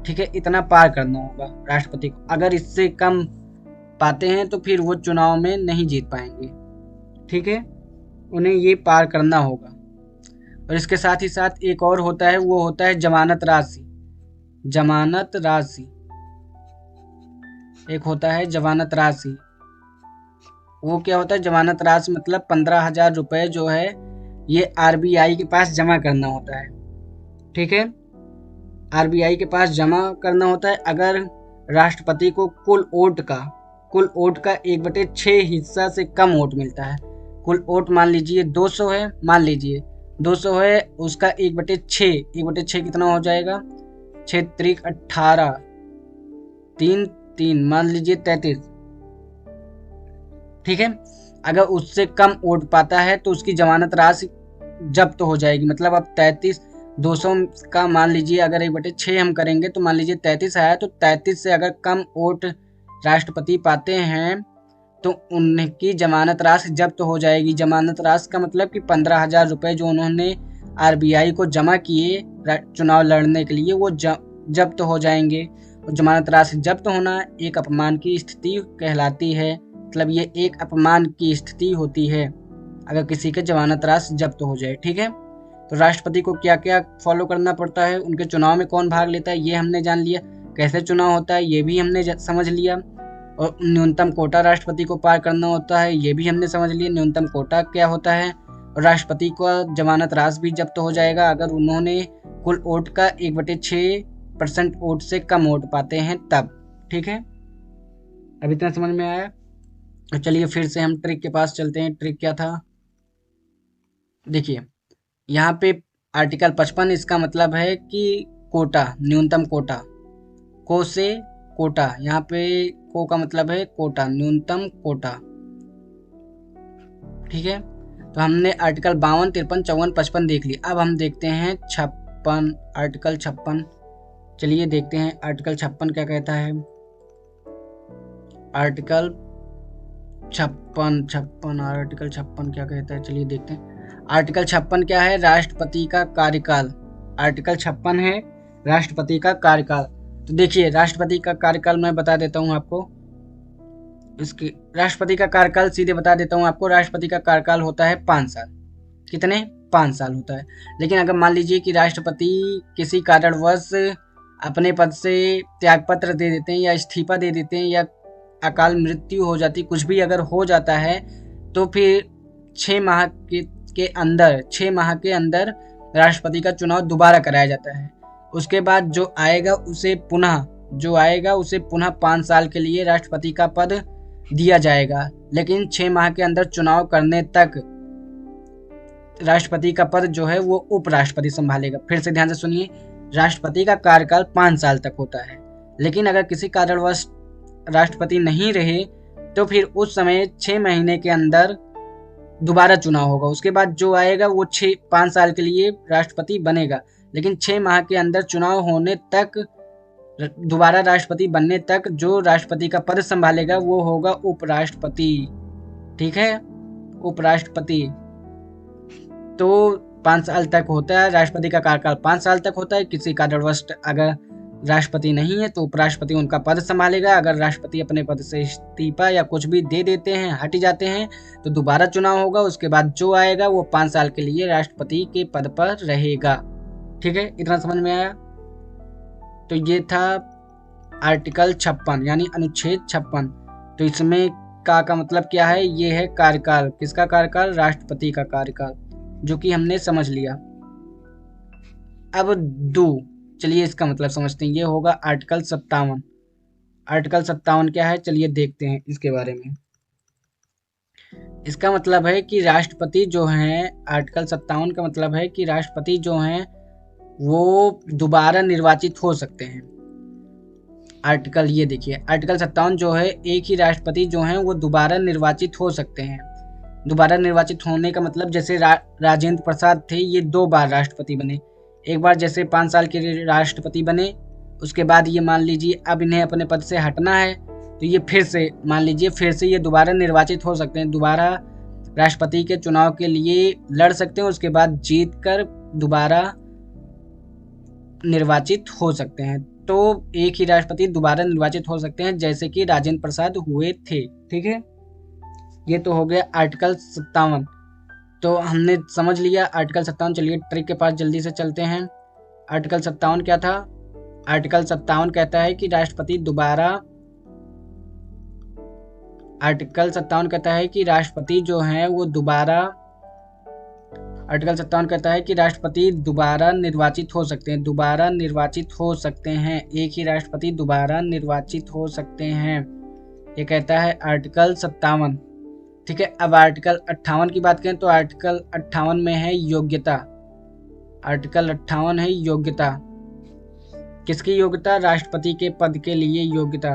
ठीक है, इतना पार करना होगा राष्ट्रपति को। अगर इससे कम पाते हैं तो फिर वो चुनाव में नहीं जीत पाएंगे। ठीक है, उन्हें ये पार करना होगा। और इसके साथ ही साथ एक और होता है, वो होता है जमानत राशि। जमानत राशि एक होता है, जमानत राशि। वो क्या होता है, जमानत राशि मतलब 15,000 रुपये जो है ये RBI के पास जमा करना होता है। ठीक है, RBI के पास जमा करना होता है अगर राष्ट्रपति को कुल वोट का 1/6 हिस्सा से कम वोट मिलता है। कुल वोट मान लीजिए 200 है, मान लीजिए 200 है, उसका 1/6 कितना हो जाएगा, 6 त्रिक 18, 3 मान लीजिए 33। ठीक है, अगर उससे कम वोट पाता है तो उसकी जमानत राशि जब्त हो जाएगी। मतलब अब 33, 200 का मान लीजिए अगर 1/6 हम करेंगे तो मान लीजिए 33 आया, तो 33 से अगर कम वोट राष्ट्रपति पाते हैं तो उनकी जमानत राशि जब्त हो जाएगी। जमानत राशि का मतलब कि 15,000 रुपये जो उन्होंने RBI को जमा किए चुनाव लड़ने के लिए, वो जब्त हो जाएंगे। और जमानत राशि जब्त होना एक अपमान की स्थिति कहलाती है। मतलब ये एक अपमान की स्थिति होती है अगर किसी के जमानत राशि जब्त हो जाए। ठीक है, तो राष्ट्रपति को क्या क्या फॉलो करना पड़ता है, उनके चुनाव में कौन भाग लेता है ये हमने जान लिया, कैसे चुनाव होता है ये भी हमने समझ लिया, और न्यूनतम कोटा राष्ट्रपति को पार करना होता है ये भी हमने समझ लिया, न्यूनतम कोटा क्या होता है। और राष्ट्रपति को जमानत राशि भी जब्त हो जाएगा अगर उन्होंने कुल वोट का 1/6% वोट से कम वोट पाते हैं तब। ठीक है, अब इतना समझ में आया। तो चलिए फिर से हम ट्रिक के पास चलते हैं। ट्रिक क्या था, देखिए यहाँ पे आर्टिकल 55 इसका मतलब है कि कोटा, न्यूनतम कोटा, को से कोटा, यहाँ पे को का मतलब है कोटा, न्यूनतम कोटा। ठीक है, तो हमने आर्टिकल 52, 53, 54, 55 देख लिया। अब हम देखते हैं 56, आर्टिकल 56। चलिए देखते हैं आर्टिकल 56 क्या कहता है। आर्टिकल 56 आर्टिकल 56 क्या कहता है, चलिए देखते हैं। आर्टिकल 56 क्या है, राष्ट्रपति का कार्यकाल। आर्टिकल 56 है राष्ट्रपति का कार्यकाल। तो देखिए राष्ट्रपति का कार्यकाल मैं बता देता हूँ आपको। इसके राष्ट्रपति का कार्यकाल सीधे बता देता हूँ आपको। राष्ट्रपति का कार्यकाल होता है 5 साल। कितने, 5 साल होता है। लेकिन अगर मान लीजिए कि राष्ट्रपति किसी कारणवश अपने पद से त्यागपत्र दे देते हैं या इस्तीफा दे देते हैं या अकाल मृत्यु हो जाती, कुछ भी अगर हो जाता है, तो फिर 6 माह के के अंदर 6 माह के अंदर राष्ट्रपति का चुनाव दोबारा कराया जाता है। उसके बाद जो आएगा उसे पुनः 5 साल के लिए राष्ट्रपति का पद दिया जाएगा, लेकिन 6 माह के अंदर चुनाव करने तक राष्ट्रपति का पद जो है वो उपराष्ट्रपति संभालेगा। फिर से ध्यान से सुनिए, राष्ट्रपति का कार्यकाल 5 साल तक होता है, लेकिन अगर किसी कारणवश राष्ट्रपति नहीं रहे तो फिर उस समय 6 महीने के अंदर दोबारा चुनाव होगा। उसके बाद जो आएगा वो 5 साल के लिए राष्ट्रपति बनेगा, लेकिन 6 माह के अंदर चुनाव होने तक, दोबारा राष्ट्रपति बनने तक जो राष्ट्रपति का पद संभालेगा वो होगा उपराष्ट्रपति। ठीक है, उपराष्ट्रपति। तो 5 साल तक होता है, राष्ट्रपति का कार्यकाल 5 साल तक होता है। किसी कारणवश अगर राष्ट्रपति नहीं है तो उपराष्ट्रपति उनका पद संभालेगा। अगर राष्ट्रपति अपने पद से इस्तीफा या कुछ भी दे देते हैं, हट जाते हैं, तो दोबारा चुनाव होगा। उसके बाद जो आएगा वो 5 साल के लिए राष्ट्रपति के पद पर रहेगा। ठीक है, इतना समझ में आया? तो ये था आर्टिकल 56 यानी अनुच्छेद 56। तो इसमें का मतलब क्या है? ये है कार्यकाल। किसका कार्यकाल? राष्ट्रपति का कार्यकाल, जो कि हमने समझ लिया। अब चलिए इसका मतलब समझते हैं। ये होगा आर्टिकल 57। आर्टिकल 57 क्या है? चलिए देखते हैं इसके बारे में। इसका मतलब है कि राष्ट्रपति जो हैं, आर्टिकल 57 का मतलब है कि राष्ट्रपति जो हैं वो दोबारा निर्वाचित हो सकते हैं। आर्टिकल ये देखिए, आर्टिकल 57 जो है, एक ही राष्ट्रपति जो हैं वो दोबारा निर्वाचित हो सकते हैं। दोबारा निर्वाचित होने का मतलब, जैसे राजेंद्र प्रसाद थे, ये 2 बार राष्ट्रपति बने। एक बार जैसे 5 साल के लिए राष्ट्रपति बने, उसके बाद ये मान लीजिए अब इन्हें अपने पद से हटना है, तो ये फिर से मान लीजिए फिर से ये दोबारा निर्वाचित हो सकते हैं। दोबारा राष्ट्रपति के चुनाव के लिए लड़ सकते हैं, उसके बाद जीत कर दोबारा निर्वाचित हो सकते हैं। तो एक ही राष्ट्रपति दोबारा निर्वाचित हो सकते हैं, जैसे कि राजेंद्र प्रसाद हुए थे। ठीक है, ये तो हो गया आर्टिकल 57। तो हमने समझ लिया आर्टिकल 57। चलिए ट्रिक के पास जल्दी से चलते हैं। आर्टिकल 57 क्या था? आर्टिकल 57 कहता है कि राष्ट्रपति दोबारा, आर्टिकल 57 कहता है कि राष्ट्रपति जो है वो दोबारा, आर्टिकल 57 कहता है कि राष्ट्रपति दोबारा निर्वाचित हो सकते हैं। दोबारा निर्वाचित हो सकते हैं, एक ही राष्ट्रपति दोबारा निर्वाचित हो सकते हैं, ये कहता है आर्टिकल 57। ठीक है, अब आर्टिकल 58 की बात करें तो आर्टिकल 58 में है योग्यता। आर्टिकल 58 है योग्यता। किसकी योग्यता? राष्ट्रपति के पद के लिए योग्यता।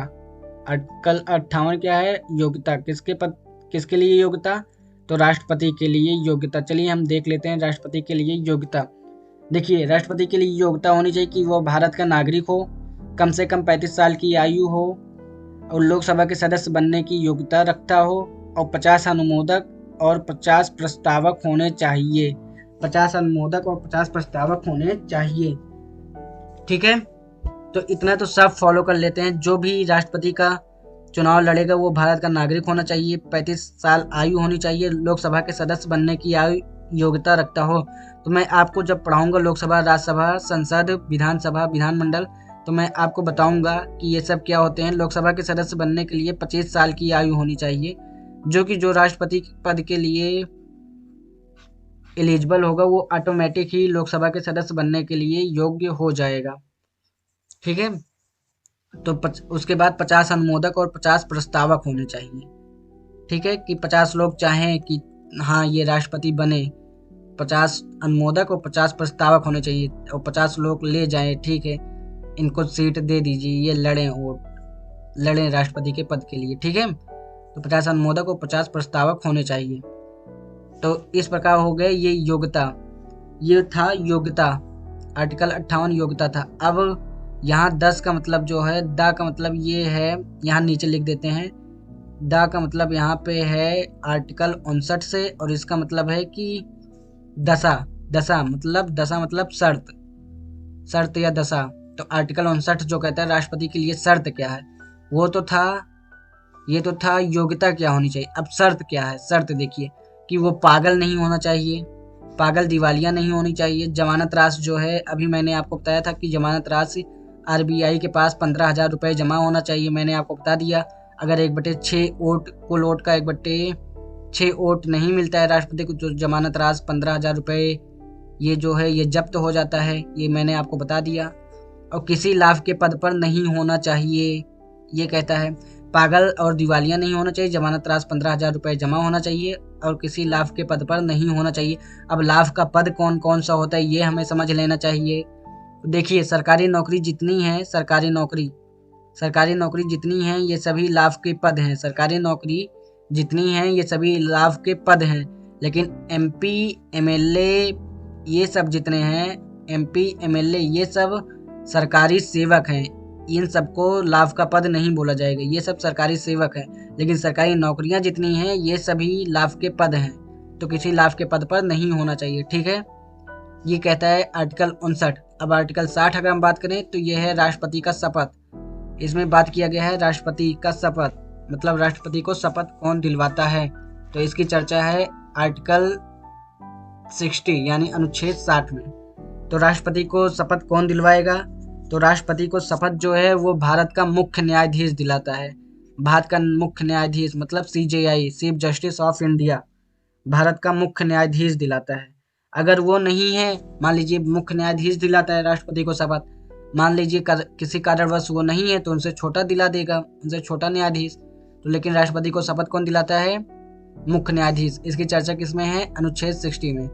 आर्टिकल 58 क्या है? योग्यता। किसके लिए योग्यता? तो राष्ट्रपति के लिए योग्यता। चलिए हम देख लेते हैं राष्ट्रपति के लिए योग्यता। देखिए, राष्ट्रपति के लिए योग्यता होनी चाहिए कि वो भारत का नागरिक हो, कम से कम 35 साल की आयु हो, और लोकसभा के सदस्य बनने की योग्यता रखता हो, और 50 अनुमोदक और 50 प्रस्तावक होने चाहिए। 50 अनुमोदक और 50 प्रस्तावक होने चाहिए। ठीक है, तो इतना तो सब फॉलो कर लेते हैं। जो भी राष्ट्रपति का चुनाव लड़ेगा वो भारत का नागरिक होना चाहिए, 35 साल आयु होनी चाहिए, लोकसभा के सदस्य बनने की आयु योग्यता रखता हो। तो मैं आपको जब पढ़ाऊंगा लोकसभा, राज्यसभा, संसद, विधानसभा, विधानमंडल, तो मैं आपको बताऊंगा कि ये सब क्या होते हैं। लोकसभा के सदस्य बनने के लिए 25 साल की आयु होनी चाहिए, जो कि जो राष्ट्रपति पद के लिए एलिजिबल होगा वो ऑटोमेटिक ही लोकसभा के सदस्य बनने के लिए योग्य हो जाएगा। ठीक है, तो उसके बाद 50 अनुमोदक और 50 प्रस्तावक होने चाहिए। ठीक है, कि 50 लोग चाहें कि हाँ ये राष्ट्रपति बने, 50 अनुमोदक और 50 प्रस्तावक होने चाहिए, और 50 लोग ले जाएं, ठीक है, इनको सीट दे दीजिए, ये लड़ें राष्ट्रपति के पद के लिए। ठीक है, तो 50 अनुमोदक और 50 प्रस्तावक होने चाहिए। तो इस प्रकार हो गए ये योग्यता। ये था योग्यता, आर्टिकल 58 योग्यता था। अब यहाँ 10 का मतलब जो है, द का मतलब ये है, यहाँ नीचे लिख देते हैं। द का मतलब यहाँ पे है आर्टिकल 59 से, और इसका मतलब है कि दशा मतलब शर्त या दशा। तो आर्टिकल 59 जो कहता है राष्ट्रपति के लिए शर्त क्या है, वो तो था, ये तो था योग्यता क्या होनी चाहिए। अब शर्त क्या है? शर्त देखिए कि वो पागल नहीं होना चाहिए, पागल दिवालिया नहीं होनी चाहिए। जमानत राशि जो है, अभी मैंने आपको बताया था कि जमानत राशि RBI के पास 15,000 रुपये जमा होना चाहिए, मैंने आपको बता दिया। अगर 1/6 वोट, कुल वोट का 1/6 6 वोट नहीं मिलता है राष्ट्रपति को, जो जमानत राशि 15,000 रुपये ये जो है ये जब्त हो जाता है, ये मैंने आपको बता दिया। और किसी लाभ के पद पर नहीं होना चाहिए, ये कहता है। पागल और दिवालिया नहीं होना चाहिए, जमानत राशि 15,000 रुपये जमा होना चाहिए और किसी लाभ के पद पर नहीं होना चाहिए। अब लाभ का पद कौन कौन सा होता है ये हमें समझ लेना चाहिए। देखिए, सरकारी नौकरी जितनी है, सरकारी नौकरी जितनी है ये सभी लाभ के पद हैं। सरकारी नौकरी जितनी है ये सभी लाभ के पद हैं। लेकिन MP MLA ये सब जितने हैं, MP MLA ये सब सरकारी सेवक हैं, इन सबको लाभ का पद नहीं बोला जाएगा, ये सब सरकारी सेवक हैं। लेकिन सरकारी नौकरियां जितनी हैं ये सभी लाभ के पद हैं, तो किसी लाभ के पद पर नहीं होना चाहिए, ठीक है। ये कहता है आर्टिकल 59। अब आर्टिकल 60 अगर हम बात करें तो यह है राष्ट्रपति का शपथ। इसमें बात किया गया है राष्ट्रपति का शपथ, मतलब राष्ट्रपति को शपथ कौन दिलवाता है, तो इसकी चर्चा है आर्टिकल 60 यानी अनुच्छेद 60 में। तो राष्ट्रपति को शपथ कौन दिलवाएगा, तो राष्ट्रपति को शपथ जो है वो भारत का मुख्य न्यायाधीश दिलाता है। भारत का मुख्य न्यायाधीश मतलब CJI, chief justice of India, Bharat का मुख्य न्यायाधीश दिलाता है। अगर वो नहीं है, मान लीजिए मुख्य न्यायाधीश दिलाता है राष्ट्रपति को शपथ, मान लीजिए किसी कारणवश वो नहीं है तो उनसे छोटा दिला देगा, उनसे छोटा न्यायाधीश। तो लेकिन राष्ट्रपति को शपथ कौन दिलाता है, मुख्य न्यायाधीश। इसकी चर्चा किसमें है, अनुच्छेद 60 में,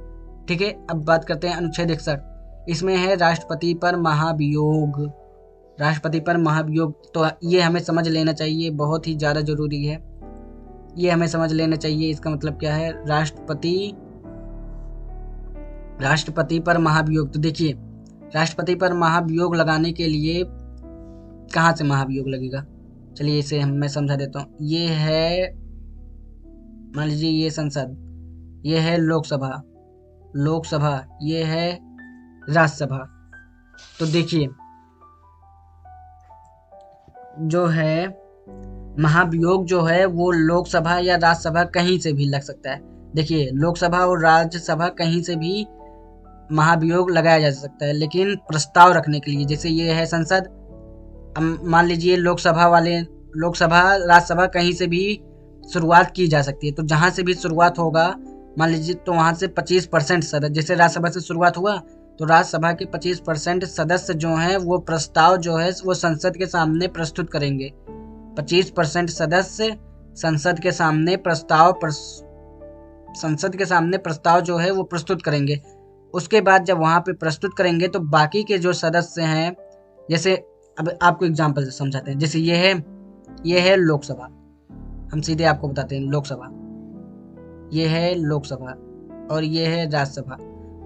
ठीक है। अब बात करते हैं अनुच्छेद 61। इसमें है राष्ट्रपति पर महाभियोग। राष्ट्रपति पर महाभियोग, तो ये हमें समझ लेना चाहिए, बहुत ही ज़्यादा जरूरी है, ये हमें समझ लेना चाहिए। इसका मतलब क्या है, राष्ट्रपति पर महाभियोग। तो देखिए, राष्ट्रपति पर महाभियोग लगाने के लिए कहाँ से महाभियोग लगेगा, चलिए इसे मैं समझा देता हूँ। ये है, मान लीजिए ये संसद, ये है लोकसभा, ये है राज्यसभा। तो देखिए जो है महाभियोग जो है वो लोकसभा या राज्यसभा कहीं से भी लग सकता है। देखिए, लोकसभा और राज्यसभा कहीं से भी महाभियोग लगाया जा सकता है, लेकिन प्रस्ताव रखने के लिए, जैसे ये है संसद, मान लीजिए लोकसभा राज्यसभा कहीं से भी शुरुआत की जा सकती है। तो जहां से भी शुरुआत होगा, मान लीजिए, तो वहां से 25% सदस्य, जैसे राज्यसभा से शुरुआत हुआ तो राज्यसभा के 25% सदस्य जो हैं वो प्रस्ताव जो है वो संसद के सामने प्रस्तुत करेंगे। 25% सदस्य संसद के सामने प्रस्ताव जो है वो प्रस्तुत करेंगे। उसके बाद जब वहां पे प्रस्तुत करेंगे तो बाकी के जो सदस्य हैं, जैसे अब आपको एग्जांपल से समझाते हैं, जैसे ये है लोकसभा, हम सीधे आपको बताते हैं, लोकसभा, ये है लोकसभा और ये है राज्यसभा।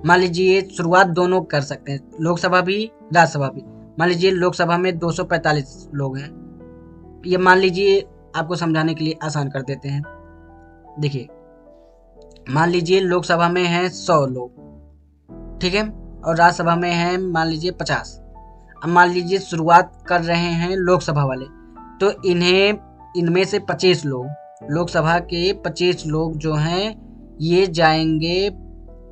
मान लीजिए शुरुआत दोनों कर सकते हैं, लोकसभा भी राज्यसभा भी। मान लीजिए लोकसभा में 245 लोग हैं, ये मान लीजिए आपको समझाने के लिए आसान कर देते हैं। देखिए, मान लीजिए लोकसभा में हैं 100 लोग, ठीक है, और राज्यसभा में हैं मान लीजिए 50। अब मान लीजिए शुरुआत कर रहे हैं लोकसभा वाले, तो इनमें से 25 लोग, लोकसभा के 25 लोग जो हैं ये जाएंगे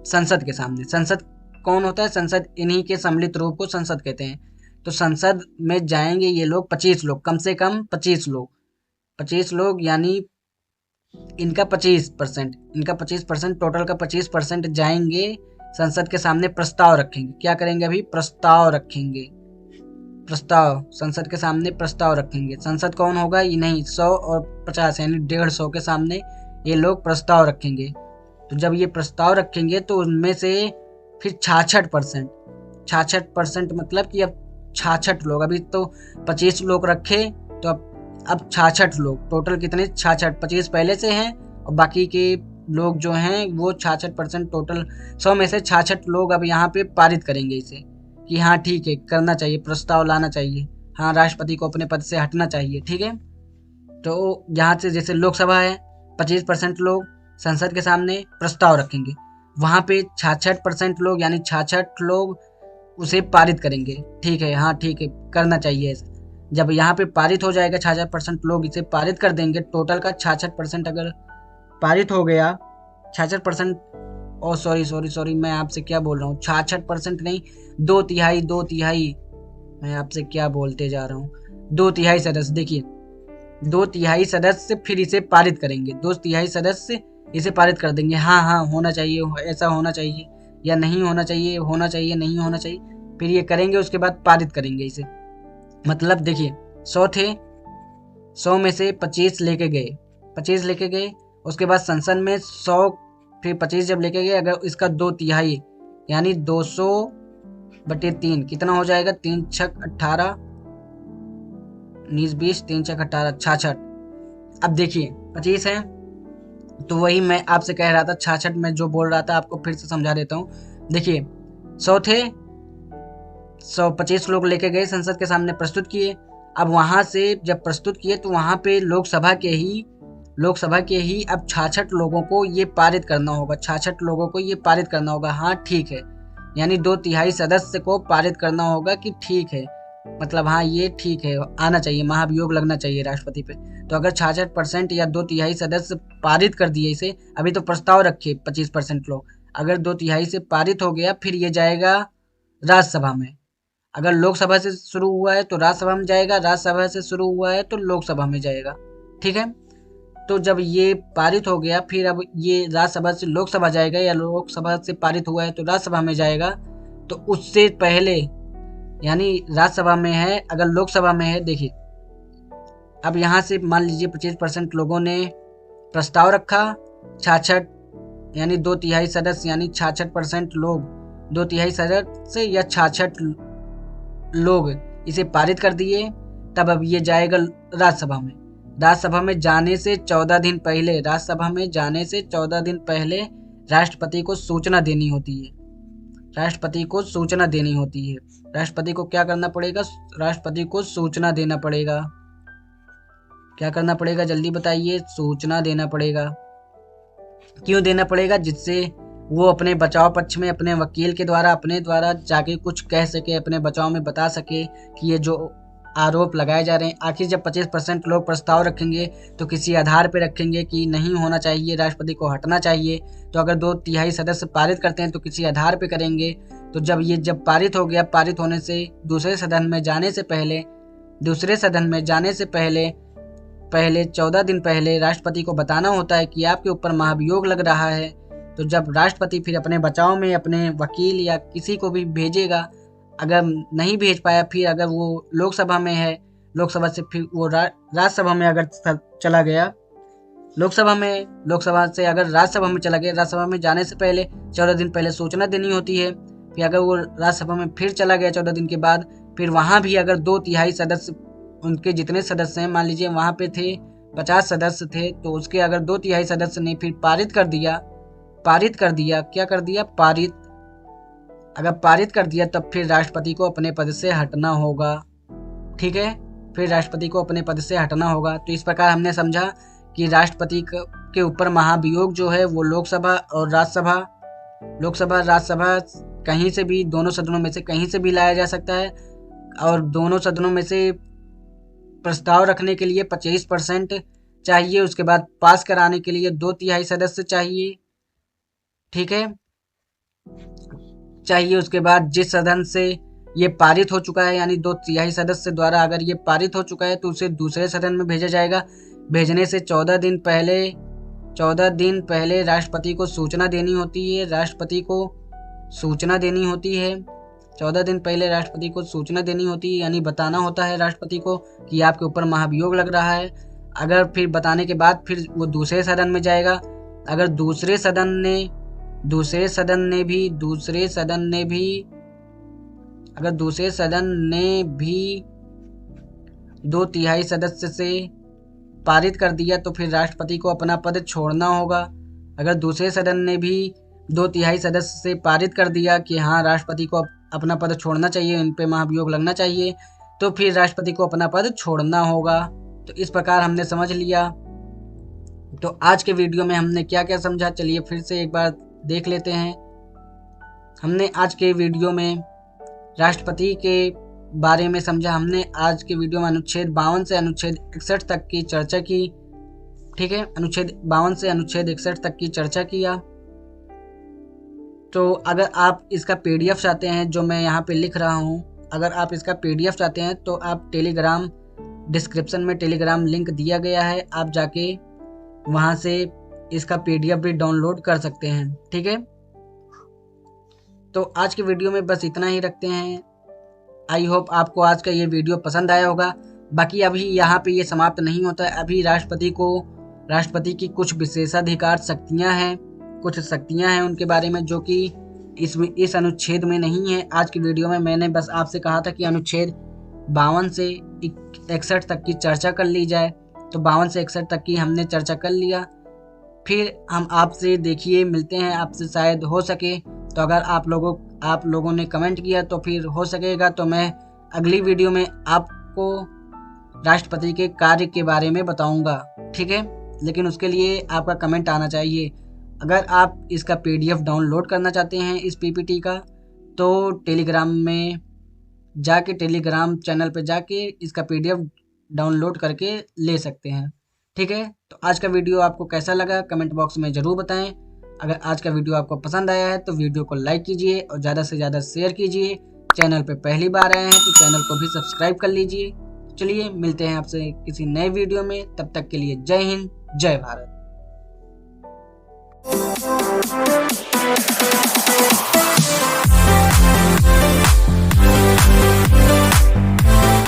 संसद के सामने। संसद कौन होता है, संसद इन्हीं के सम्मिलित रूप को संसद कहते हैं। तो संसद में जाएंगे ये लोग 25 लोग, कम से कम 25 लोग, यानी इनका 25%, टोटल का 25% जाएंगे संसद के सामने, प्रस्ताव रखेंगे। क्या करेंगे, अभी प्रस्ताव रखेंगे, संसद के सामने प्रस्ताव रखेंगे। संसद कौन होगा, ये नहीं, 100 और 50 यानी 150 के सामने ये लोग प्रस्ताव रखेंगे। तो जब ये प्रस्ताव रखेंगे तो उनमें से फिर 66% मतलब कि अब 66 लोग, अभी तो 25 लोग रखे तो अब 66 लोग, टोटल कितने, 66, 25 पहले से हैं और बाकी के लोग जो हैं वो 66%, टोटल 100 में से 66 लोग अब यहाँ पे पारित करेंगे इसे कि हाँ ठीक है, करना चाहिए, प्रस्ताव लाना चाहिए, हाँ राष्ट्रपति को अपने पद से हटना चाहिए, ठीक है। तो यहाँ से जैसे लोकसभा है, 25% लोग संसद के सामने प्रस्ताव रखेंगे, वहाँ पे 66% लोग यानी 66 लोग उसे पारित करेंगे, ठीक है, हाँ ठीक है, करना चाहिए ऐसा। जब यहाँ पे पारित हो जाएगा, 66% लोग इसे पारित कर देंगे, टोटल का 66% अगर पारित हो गया, 66%, ओ सॉरी मैं आपसे क्या बोल रहा हूँ, 66% नहीं, 2/3, मैं आपसे क्या बोलते जा रहा हूँ, 2/3 सदस्य। देखिए 2/3 सदस्य फिर इसे पारित करेंगे, 2/3 सदस्य इसे पारित कर देंगे, हाँ हाँ होना चाहिए, ऐसा होना चाहिए, या नहीं होना चाहिए, होना चाहिए, नहीं होना चाहिए, फिर ये करेंगे, उसके बाद पारित करेंगे इसे। मतलब देखिए 100 थे, 100 में से 25 लेके गए, 25 लेके गए, उसके बाद संसद में 100 फिर 25 जब लेके गए, अगर इसका 2/3 यानी 200/3 कितना हो जाएगा, 3 छक 18, 19 20, 3 छक 18, 66। अब देखिए 25 है, तो वही मैं आपसे कह रहा था, 66 में जो बोल रहा था आपको फिर से समझा देता हूँ। देखिए 100 थे, 125 लोग लेके गए, संसद के सामने प्रस्तुत किए। अब वहां से जब प्रस्तुत किए तो वहां पे लोकसभा के ही अब 66 लोगों को ये पारित करना होगा, 66 लोगों को ये पारित करना होगा, हाँ ठीक है, यानी 2/3 सदस्य को पारित करना होगा कि ठीक है, मतलब हाँ ये ठीक है, आना चाहिए, महाभियोग लगना चाहिए राष्ट्रपति पे। तो अगर 66% या 2/3 सदस्य पारित कर दिए इसे, अभी तो प्रस्ताव रखे 25% लोग, अगर 2/3 से पारित हो गया, फिर ये जाएगा राज्यसभा में। अगर लोकसभा से शुरू हुआ है तो राज्यसभा में जाएगा, राज्यसभा से शुरू हुआ है तो लोकसभा में जाएगा, ठीक है। तो जब ये पारित हो गया, फिर अब ये राज्यसभा से लोकसभा जाएगा, या लोकसभा से पारित हुआ है तो राज्यसभा में जाएगा। तो उससे पहले, यानी राज्यसभा में है, अगर लोकसभा में है, देखिए अब यहाँ से मान लीजिए 25% लोगों ने प्रस्ताव रखा, 66 यानी 2/3 सदस्य, यानी 66% लोग, 2/3 सदस्य या 66 लोग इसे पारित कर दिए। तब अब ये जाएगा राज्यसभा में। राज्यसभा में जाने से 14 दिन पहले, राज्यसभा में जाने से 14 दिन पहले राष्ट्रपति को सूचना देनी होती है, राष्ट्रपति को सूचना देनी होती है। राष्ट्रपति को क्या करना पड़ेगा, राष्ट्रपति को सूचना देना पड़ेगा। क्या करना पड़ेगा जल्दी बताइए, सूचना देना पड़ेगा। क्यों देना पड़ेगा, जिससे वो अपने बचाव पक्ष में अपने वकील के द्वारा, अपने द्वारा जाके कुछ कह सके, अपने बचाव में बता सके कि ये जो आरोप लगाए जा रहे हैं। आखिर जब 25% लोग प्रस्ताव रखेंगे तो किसी आधार पे रखेंगे कि नहीं होना चाहिए, राष्ट्रपति को हटना चाहिए। तो अगर 2/3 सदस्य पारित करते हैं तो किसी आधार पे करेंगे। तो जब पारित हो गया, पारित होने से दूसरे सदन में जाने से पहले 14 दिन पहले राष्ट्रपति को बताना होता है कि आपके ऊपर महाभियोग लग रहा है। तो जब राष्ट्रपति फिर अपने बचाव में अपने वकील या किसी को भी भेजेगा, अगर नहीं भेज पाया, फिर अगर वो लोकसभा में है, लोकसभा से फिर वो राज्यसभा में अगर चला गया, लोकसभा से अगर राज्यसभा में चला गया, राज्यसभा में जाने से पहले 14 दिन पहले सूचना देनी होती है। फिर अगर वो राज्यसभा में फिर चला गया 14 दिन के बाद, फिर वहाँ भी अगर 2/3 सदस्य, उनके जितने सदस्य हैं, मान लीजिए वहाँ पे थे 50 सदस्य थे, तो उसके अगर 2/3 सदस्य ने फिर पारित कर दिया, क्या कर दिया, पारित, अगर पारित कर दिया, तब फिर राष्ट्रपति को अपने पद से हटना होगा, ठीक है, फिर राष्ट्रपति को अपने पद से हटना होगा। तो इस प्रकार हमने समझा कि राष्ट्रपति के ऊपर महाभियोग जो है वो लोकसभा राज्यसभा कहीं से भी, दोनों सदनों में से कहीं से भी लाया जा सकता है। और दोनों सदनों में से प्रस्ताव रखने के लिए 25% चाहिए, उसके बाद पास कराने के लिए 2/3 सदस्य चाहिए, ठीक है, चाहिए। उसके बाद जिस सदन से ये पारित हो चुका है, यानी 2/3 सदस्य द्वारा अगर ये पारित हो चुका है, तो उसे दूसरे सदन में भेजा जाएगा। भेजने से 14 दिन पहले राष्ट्रपति को सूचना देनी होती है, 14 दिन पहले राष्ट्रपति को सूचना देनी होती है, यानी बताना होता है राष्ट्रपति को कि आपके ऊपर महाभियोग लग रहा है। अगर फिर बताने के बाद फिर वो दूसरे सदन में जाएगा। अगर दूसरे सदन ने भी 2/3 सदस्य से पारित कर दिया, तो फिर राष्ट्रपति को अपना पद छोड़ना होगा। अगर दूसरे सदन ने भी 2/3 सदस्य से पारित कर दिया कि हाँ राष्ट्रपति को अपना पद छोड़ना चाहिए, इन पे महाभियोग लगना चाहिए, तो फिर राष्ट्रपति को अपना पद छोड़ना होगा। तो इस प्रकार हमने समझ लिया। तो आज के वीडियो में हमने क्या क्या समझा, चलिए फिर से एक बार देख लेते हैं। हमने आज के वीडियो में राष्ट्रपति के बारे में समझा। हमने आज के वीडियो में अनुच्छेद 52 से अनुच्छेद 61 तक की चर्चा की, ठीक है, अनुच्छेद 52 से अनुच्छेद 61 तक की चर्चा किया। तो अगर आप इसका PDF चाहते हैं, जो मैं यहाँ पे लिख रहा हूँ, अगर आप इसका PDF चाहते हैं तो आप डिस्क्रिप्शन में टेलीग्राम लिंक दिया गया है, आप जाके वहाँ से इसका PDF भी डाउनलोड कर सकते हैं। ठीक है, तो आज की वीडियो में बस इतना ही रखते हैं। आई होप आपको आज का ये वीडियो पसंद आया होगा। बाकी अभी यहाँ पे ये समाप्त नहीं होता है। अभी राष्ट्रपति की कुछ विशेषाधिकार शक्तियाँ हैं, कुछ शक्तियाँ हैं उनके बारे में जो कि इस अनुच्छेद में नहीं है। आज की वीडियो में मैंने बस आपसे कहा था कि अनुच्छेद 52 से 61 तक की चर्चा कर ली जाए, तो 52 से 61 तक की हमने चर्चा कर लिया। फिर हम आपसे देखिए मिलते हैं आपसे, शायद हो सके तो अगर आप लोगों ने कमेंट किया तो फिर हो सकेगा तो मैं अगली वीडियो में आपको राष्ट्रपति के कार्य के बारे में बताऊंगा। ठीक है, लेकिन उसके लिए आपका कमेंट आना चाहिए। अगर आप इसका PDF डाउनलोड करना चाहते हैं इस PPT का, तो टेलीग्राम चैनल पे जाके इसका PDF डाउनलोड करके ले सकते हैं। ठीक है, तो आज का वीडियो आपको कैसा लगा कमेंट बॉक्स में ज़रूर बताएं। अगर आज का वीडियो आपको पसंद आया है तो वीडियो को लाइक कीजिए और ज़्यादा से ज़्यादा शेयर कीजिए। चैनल पे पहली बार आए हैं तो चैनल को भी सब्सक्राइब कर लीजिए। चलिए मिलते हैं आपसे किसी नए वीडियो में, तब तक के लिए जय हिंद, जय भारत।